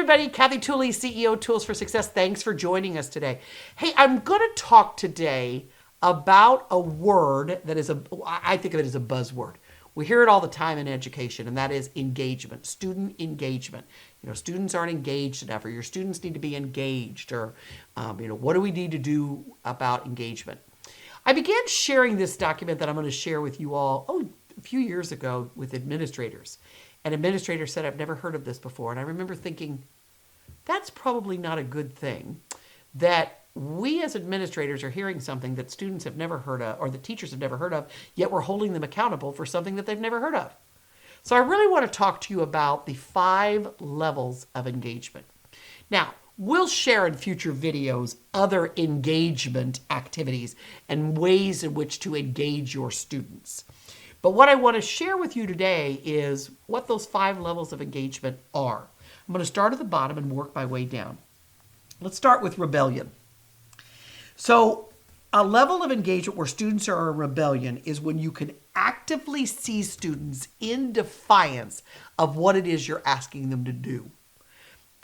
everybody. Kathy Tooley, CEO Tools for Success. Thanks for joining us today. Hey, I'm going to talk today about a word that is I think of it as a buzzword. We hear it all the time in education, and that is engagement, student engagement. Students aren't engaged enough, or your students need to be engaged, or, what do we need to do about engagement? I began sharing this document that I'm going to share with you all, a few years ago with administrators. An administrator said, I've never heard of this before. And I remember thinking, that's probably not a good thing, that we as administrators are hearing something that students have never heard of, or that teachers have never heard of, yet we're holding them accountable for something that they've never heard of. So I really want to talk to you about the 5 levels of engagement. Now, we'll share in future videos other engagement activities and ways in which to engage your students. But what I want to share with you today is what those 5 levels of engagement are. I'm going to start at the bottom and work my way down. Let's start with rebellion. So a level of engagement where students are in rebellion is when you can actively see students in defiance of what it is you're asking them to do.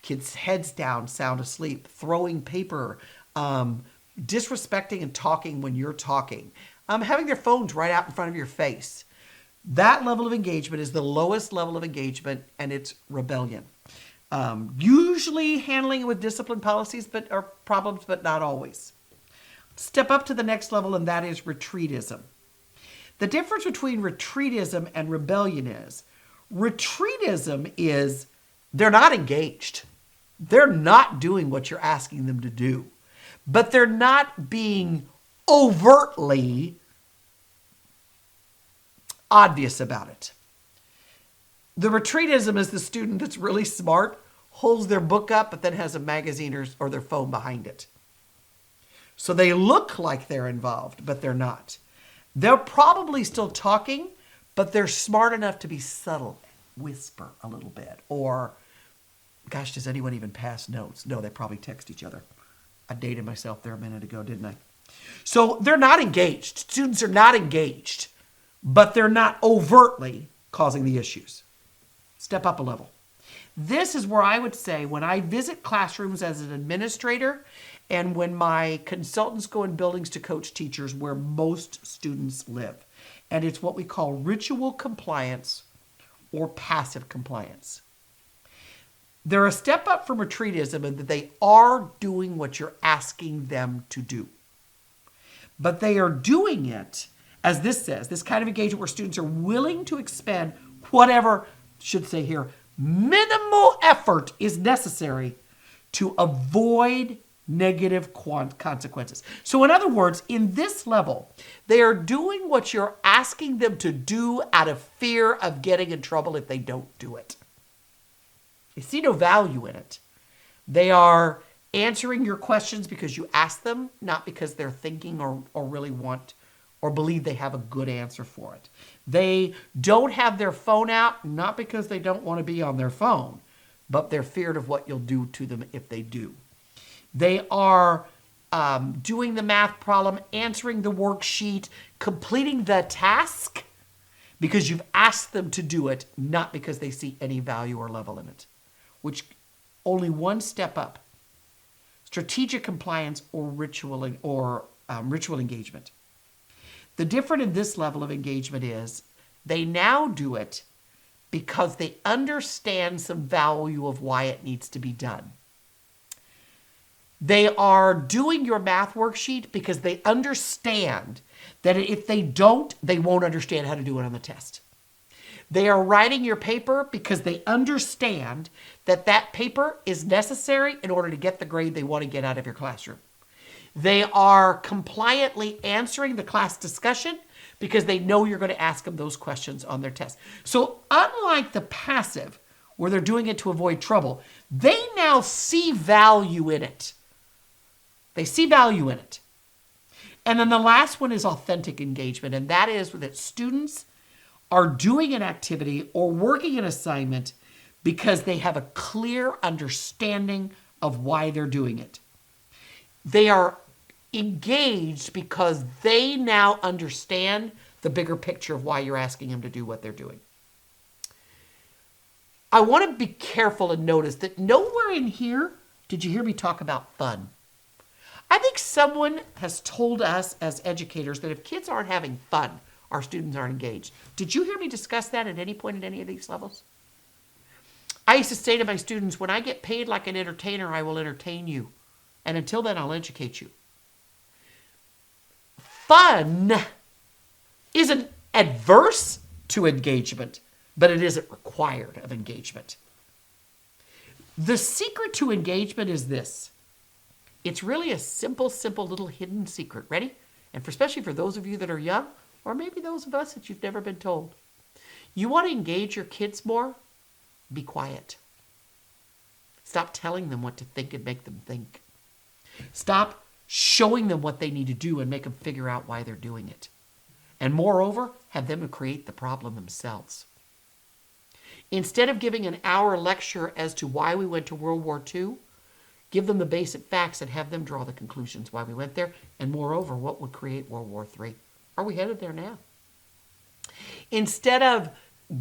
Kids' heads down, sound asleep, throwing paper, disrespecting and talking when you're talking, having their phones right out in front of your face. That level of engagement is the lowest level of engagement, and it's rebellion. Usually handling it with discipline policies or problems, but not always. Step up to the next level, and that is retreatism. The difference between retreatism and rebellion is they're not engaged. They're not doing what you're asking them to do, but they're not being overtly obvious about it. The retreatism is the student that's really smart, holds their book up, but then has a magazine or their phone behind it. So they look like they're involved, but they're not. They're probably still talking, but they're smart enough to be subtle, whisper a little bit. Or, gosh, does anyone even pass notes? No, they probably text each other. I dated myself there a minute ago, didn't I? So they're not engaged. Students are not engaged, but they're not overtly causing the issues. Step up a level. This is where I would say when I visit classrooms as an administrator and when my consultants go in buildings to coach teachers where most students live. And it's what we call ritual compliance or passive compliance. They're a step up from retreatism in that they are doing what you're asking them to do. But they are doing it, as this says, this kind of engagement where students are willing to expend whatever, should say here, minimal effort is necessary to avoid negative consequences. So in other words, in this level, they are doing what you're asking them to do out of fear of getting in trouble if they don't do it. They see no value in it. They are answering your questions because you ask them, not because they're thinking or really want or believe they have a good answer for it. They don't have their phone out, not because they don't want to be on their phone, but they're feared of what you'll do to them if they do. They are doing the math problem, answering the worksheet, completing the task because you've asked them to do it, not because they see any value or level in it, which only one step up. Strategic compliance or ritual engagement. The difference in this level of engagement is they now do it because they understand some value of why it needs to be done. They are doing your math worksheet because they understand that if they don't, they won't understand how to do it on the test. They are writing your paper because they understand that that paper is necessary in order to get the grade they want to get out of your classroom. They are compliantly answering the class discussion because they know you're going to ask them those questions on their test. So unlike the passive, where they're doing it to avoid trouble, they now see value in it. They see value in it. And then the last one is authentic engagement, and that is that students are doing an activity or working an assignment because they have a clear understanding of why they're doing it. They are engaged because they now understand the bigger picture of why you're asking them to do what they're doing. I want to be careful and notice that nowhere in here did you hear me talk about fun. I think someone has told us as educators that if kids aren't having fun, our students aren't engaged. Did you hear me discuss that at any point at any of these levels? I used to say to my students, when I get paid like an entertainer, I will entertain you. And until then, I'll educate you. Fun isn't adverse to engagement, but it isn't required of engagement. The secret to engagement is this. It's really a simple little hidden secret. Ready? And especially for those of you that are young, or maybe those of us that you've never been told. You want to engage your kids more? Be quiet. Stop telling them what to think and make them think. Stop showing them what they need to do and make them figure out why they're doing it. And moreover, have them create the problem themselves. Instead of giving an hour lecture as to why we went to World War II, give them the basic facts and have them draw the conclusions why we went there, and moreover, what would create World War III. Are we headed there now? Instead of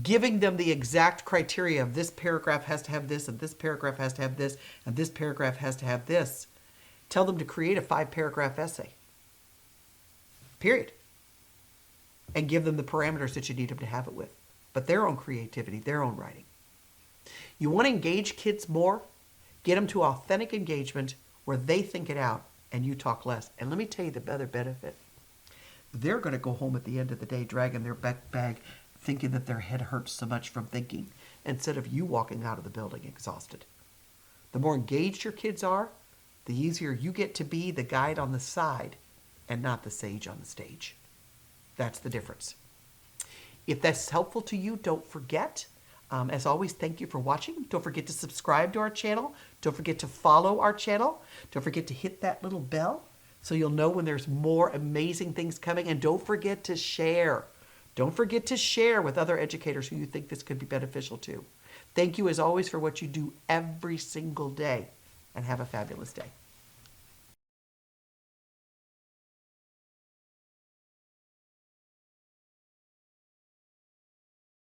giving them the exact criteria of this paragraph has to have this, and this paragraph has to have this, and this paragraph has to have this, tell them to create a 5-paragraph essay. Period. And give them the parameters that you need them to have it with. But their own creativity, their own writing. You want to engage kids more? Get them to authentic engagement where they think it out and you talk less. And let me tell you the other benefit. They're going to go home at the end of the day dragging their bag thinking that their head hurts so much from thinking instead of you walking out of the building exhausted. The more engaged your kids are, the easier you get to be the guide on the side and not the sage on the stage. That's the difference. If that's helpful to you, don't forget. As always, thank you for watching. Don't forget to subscribe to our channel. Don't forget to follow our channel. Don't forget to hit that little bell so you'll know when there's more amazing things coming. And don't forget to share. Don't forget to share with other educators who you think this could be beneficial to. Thank you as always for what you do every single day, and have a fabulous day.